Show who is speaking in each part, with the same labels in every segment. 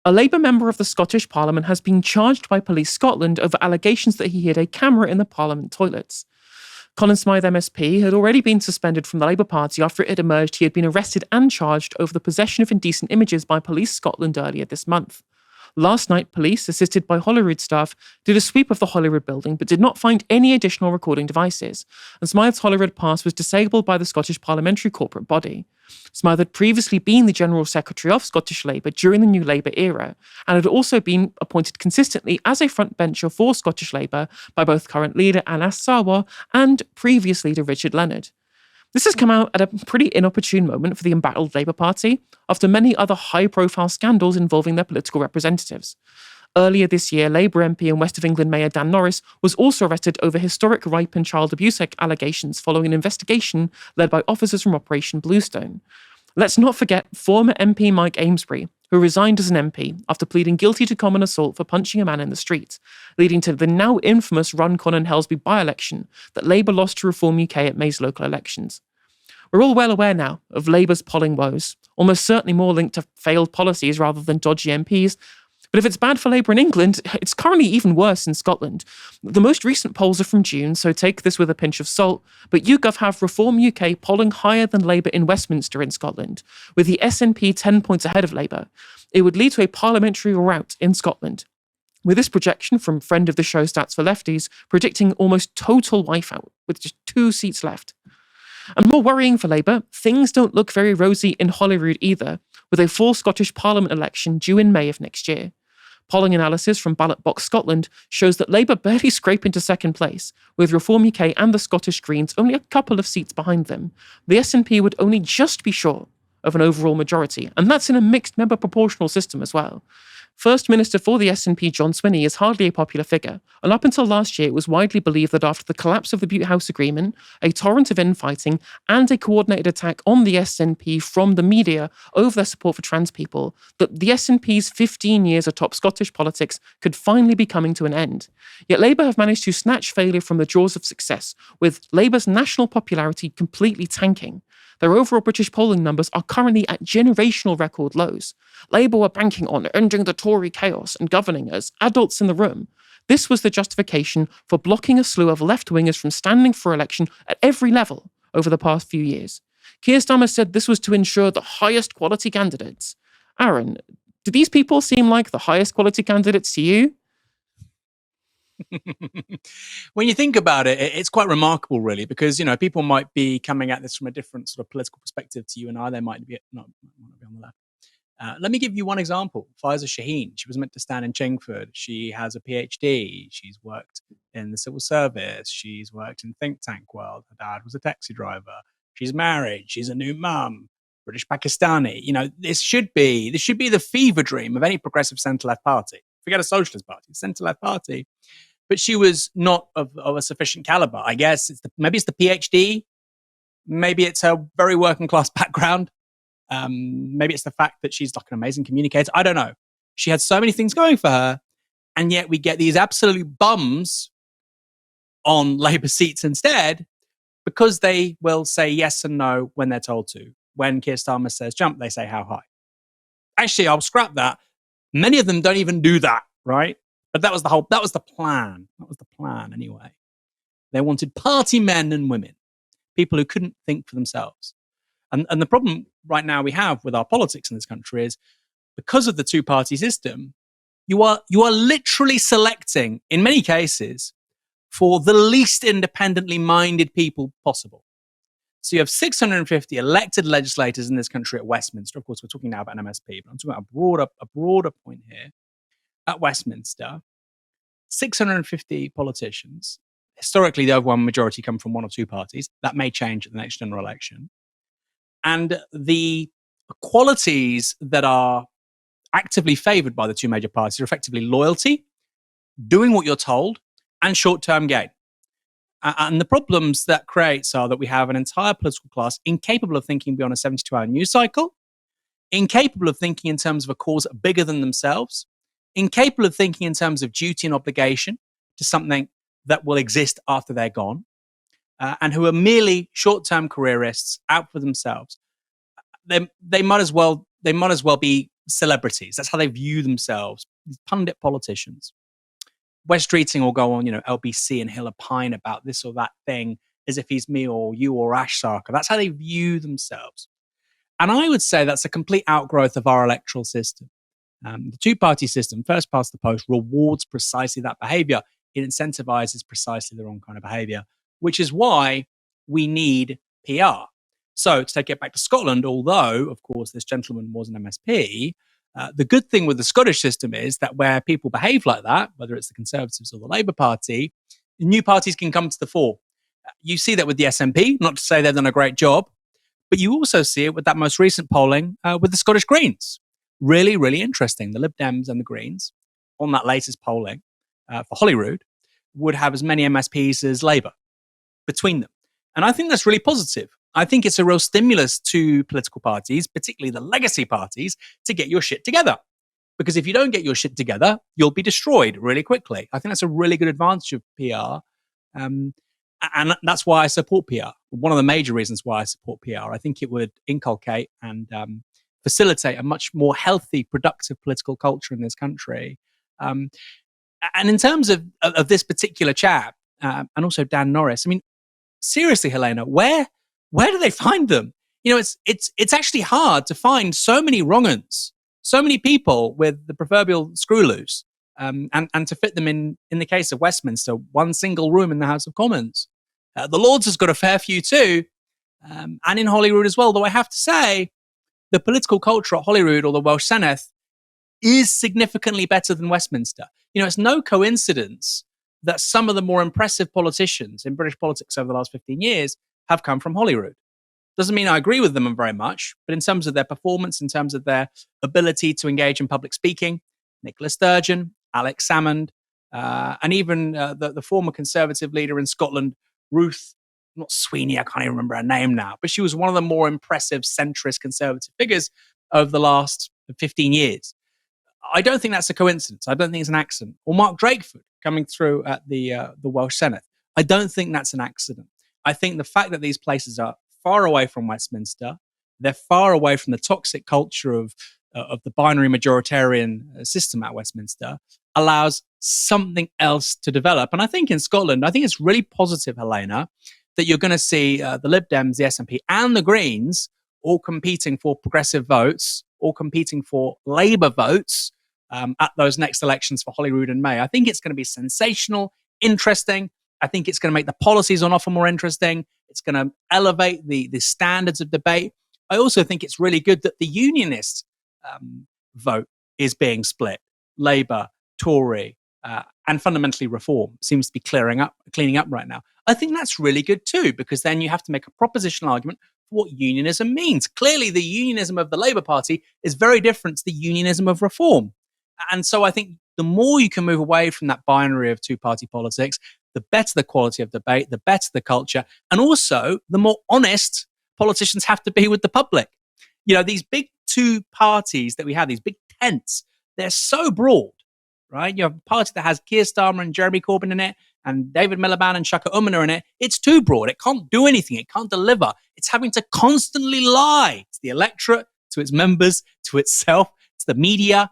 Speaker 1: A Labour member of the Scottish Parliament has been charged by Police Scotland over allegations that he hid a camera in the Parliament toilets. Colin Smythe MSP had already been suspended from the Labour Party after it had emerged he had been arrested and charged over the possession of indecent images by Police Scotland earlier this month. Last night, police, assisted by Holyrood staff, did a sweep of the Holyrood building but did not find any additional recording devices, and Smythe's Holyrood pass was disabled by the Scottish parliamentary corporate body. Smythe had previously been the General Secretary of Scottish Labour during the New Labour era, and had also been appointed consistently as a frontbencher for Scottish Labour by both current leader Anas Sarwar and previous leader Richard Leonard. This has come out at a pretty inopportune moment for the embattled Labour Party, after many other high-profile scandals involving their political representatives. Earlier this year, Labour MP and West of England Mayor Dan Norris was also arrested over historic rape and child abuse allegations following an investigation led by officers from Operation Bluestone. Let's not forget former MP Mike Amesbury, who resigned as an MP after pleading guilty to common assault for punching a man in the street, leading to the now infamous Runcorn and Helsby by-election that Labour lost to Reform UK at May's local elections. We're all well aware now of Labour's polling woes, almost certainly more linked to failed policies rather than dodgy MPs. But if it's bad for Labour in England, it's currently even worse in Scotland. The most recent polls are from June, so take this with a pinch of salt, but YouGov have Reform UK polling higher than Labour in Westminster in Scotland, with the SNP 10 points ahead of Labour. It would lead to a parliamentary rout in Scotland, with this projection from friend of the show Stats for Lefties predicting almost total wipeout, with just 2 seats left. And more worrying for Labour, things don't look very rosy in Holyrood either, with a full Scottish Parliament election due in May of next year. Polling analysis from Ballot Box Scotland shows that Labour barely scrape into second place, with Reform UK and the Scottish Greens only a couple of seats behind them. The SNP would only just be short of an overall majority, and that's in a mixed member proportional system as well. First Minister for the SNP, John Swinney, is hardly a popular figure, and up until last year it was widely believed that after the collapse of the Butte House Agreement, a torrent of infighting, and a coordinated attack on the SNP from the media over their support for trans people, that the SNP's 15 years atop Scottish politics could finally be coming to an end. Yet Labour have managed to snatch failure from the jaws of success, with Labour's national popularity completely tanking. Their overall British polling numbers are currently at generational record lows. Labour were banking on ending the Tory chaos and governing as adults in the room. This was the justification for blocking a slew of left-wingers from standing for election at every level over the past few years. Keir Starmer said this was to ensure the highest quality candidates. Aaron, do these people seem like the highest quality candidates to you?
Speaker 2: When you think about it, it's quite remarkable, really, because people might be coming at this from a different sort of political perspective to you and I. They might be not be on the left. Let me give you one example. Faiza Shaheen. She was meant to stand in Chingford. She has a PhD. She's worked in the civil service. She's worked in think tank world. Her dad was a taxi driver. She's married. She's a new mum. British Pakistani. This should be the fever dream of any progressive centre-left party. Forget a socialist party, centre-left party. But she was not of a sufficient caliber. I guess maybe it's the PhD. Maybe it's her very working class background. Maybe it's the fact that she's like an amazing communicator. I don't know. She had so many things going for her, and yet we get these absolute bums on Labour seats instead because they will say yes and no when they're told to. When Keir Starmer says jump, they say how high. Actually, I'll scrap that. Many of them don't even do that, right? But that was the plan. That was the plan anyway. They wanted party men and women, people who couldn't think for themselves. And the problem right now we have with our politics in this country is because of the two-party system, you are literally selecting, in many cases, for the least independently minded people possible. So you have 650 elected legislators in this country at Westminster. Of course, we're talking now about an MSP, but I'm talking about a broader point here. At Westminster, 650 politicians. Historically, the overwhelming majority come from one or two parties. That may change at the next general election. And the qualities that are actively favoured by the two major parties are effectively loyalty, doing what you're told, and short-term gain. And the problems that creates are that we have an entire political class incapable of thinking beyond a 72-hour news cycle, incapable of thinking in terms of a cause bigger than themselves, incapable of thinking in terms of duty and obligation to something that will exist after they're gone, and who are merely short-term careerists out for themselves. They might as well be celebrities. That's how they view themselves. These pundit politicians. Wes Streeting will go on, LBC, and he'll opine about this or that thing as if he's me or you or Ash Sarkar. That's how they view themselves. And I would say that's a complete outgrowth of our electoral system. The two-party system, first past the post, rewards precisely that behavior. It incentivizes precisely the wrong kind of behavior, which is why we need PR. So to take it back to Scotland, although, of course, this gentleman was an MSP, the good thing with the Scottish system is that where people behave like that, whether it's the Conservatives or the Labour Party, new parties can come to the fore. You see that with the SNP, not to say they've done a great job, but you also see it with that most recent polling with the Scottish Greens. Really, really interesting. The Lib Dems and the Greens, on that latest polling for Holyrood, would have as many MSPs as Labour between them. And I think that's really positive. I think it's a real stimulus to political parties, particularly the legacy parties, to get your shit together. Because if you don't get your shit together, you'll be destroyed really quickly. I think that's a really good advantage of PR. And that's why I support PR. One of the major reasons why I support PR. I think it would inculcate and facilitate a much more healthy, productive political culture in this country. And in terms of this particular chap, and also Dan Norris, I mean, seriously, Helena, where do they find them? It's actually hard to find so many wrong-uns, so many people with the proverbial screw loose, and to fit them in the case of Westminster, one single room in the House of Commons. The Lords has got a fair few too, and in Holyrood as well, though I have to say, the political culture at Holyrood or the Welsh Senedd is significantly better than Westminster. It's no coincidence that some of the more impressive politicians in British politics over the last 15 years have come from Holyrood. Doesn't mean I agree with them very much, but in terms of their performance, in terms of their ability to engage in public speaking, Nicola Sturgeon, Alex Salmond, and even the former Conservative leader in Scotland, Ruth, not Sweeney, I can't even remember her name now, but she was one of the more impressive centrist Conservative figures over the last 15 years. I don't think that's a coincidence. I don't think it's an accident. Or Mark Drakeford coming through at the Welsh Senedd. I don't think that's an accident. I think the fact that these places are far away from Westminster, they're far away from the toxic culture of the binary majoritarian system at Westminster, allows something else to develop. And I think in Scotland, I think it's really positive, Helena, that you're going to see the Lib Dems, the SNP, and the Greens all competing for progressive votes, all competing for Labour votes at those next elections for Holyrood in May. I think it's going to be sensational, interesting. I think it's going to make the policies on offer more interesting. It's going to elevate the standards of debate. I also think it's really good that the unionist vote is being split. Labour, Tory, and fundamentally Reform seems to be cleaning up right now. I think that's really good too, because then you have to make a propositional argument for what unionism means. Clearly, the unionism of the Labour Party is very different to the unionism of Reform. And so I think the more you can move away from that binary of two-party politics, the better the quality of debate, the better the culture, and also the more honest politicians have to be with the public. These big two parties that we have, these big tents, they're so broad, right? You have a party that has Keir Starmer and Jeremy Corbyn in it, and David Miliband and Shaka Umina in it. It's too broad. It can't do anything. It can't deliver. It's having to constantly lie to the electorate, to its members, to itself, to the media.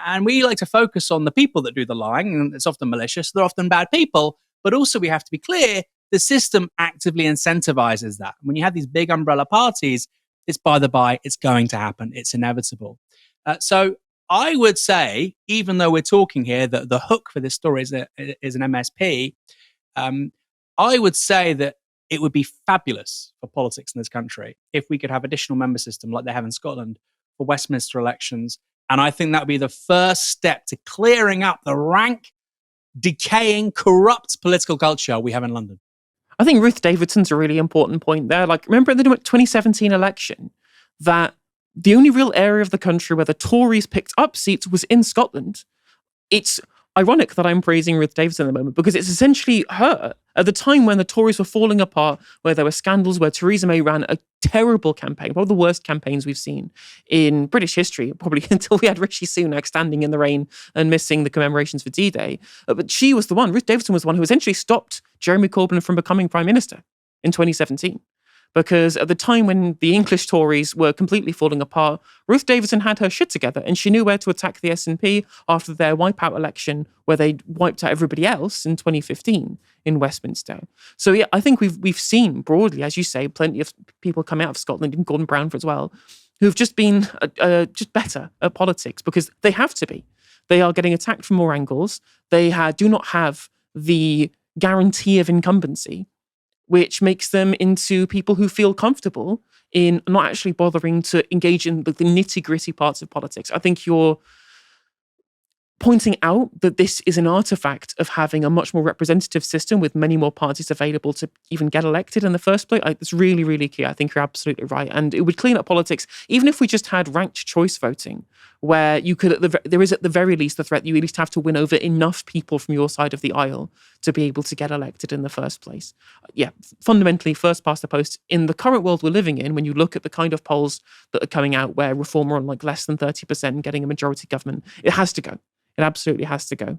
Speaker 2: And we like to focus on the people that do the lying, and it's often malicious. They're often bad people. But also we have to be clear, the system actively incentivizes that. When you have these big umbrella parties, it's by the by, it's going to happen. It's inevitable. So I would say, even though we're talking here, that the hook for this story is an MSP, I would say that it would be fabulous for politics in this country if we could have additional member system like they have in Scotland for Westminster elections. And I think that would be the first step to clearing up the rank, decaying, corrupt political culture we have in London.
Speaker 1: I think Ruth Davidson's a really important point there. Remember in the 2017 election that the only real area of the country where the Tories picked up seats was in Scotland. It's ironic that I'm praising Ruth Davidson at the moment because it's essentially her at the time when the Tories were falling apart, where there were scandals, where Theresa May ran a terrible campaign, one of the worst campaigns we've seen in British history, probably until we had Rishi Sunak standing in the rain and missing the commemorations for D-Day. But she was the one, Ruth Davidson was the one who essentially stopped Jeremy Corbyn from becoming Prime Minister in 2017. Because at the time when the English Tories were completely falling apart, Ruth Davidson had her shit together and she knew where to attack the SNP after their wipeout election where they wiped out everybody else in 2015 in Westminster. So yeah, I think we've seen broadly, as you say, plenty of people come out of Scotland, and Gordon Brown as well, who've just been just better at politics because they have to be. They are getting attacked from more angles. They do not have the guarantee of incumbency, which makes them into people who feel comfortable in not actually bothering to engage in the nitty-gritty parts of politics. I think you're pointing out that this is an artifact of having a much more representative system with many more parties available to even get elected in the first place. It's really, really key. I think you're absolutely right. And it would clean up politics, even if we just had ranked choice voting, where you could, there is at the very least the threat that you at least have to win over enough people from your side of the aisle to be able to get elected in the first place. Yeah, fundamentally, first past the post. In the current world we're living in, when you look at the kind of polls that are coming out where Reform are on like less than 30% and getting a majority government, it has to go. It absolutely has to go.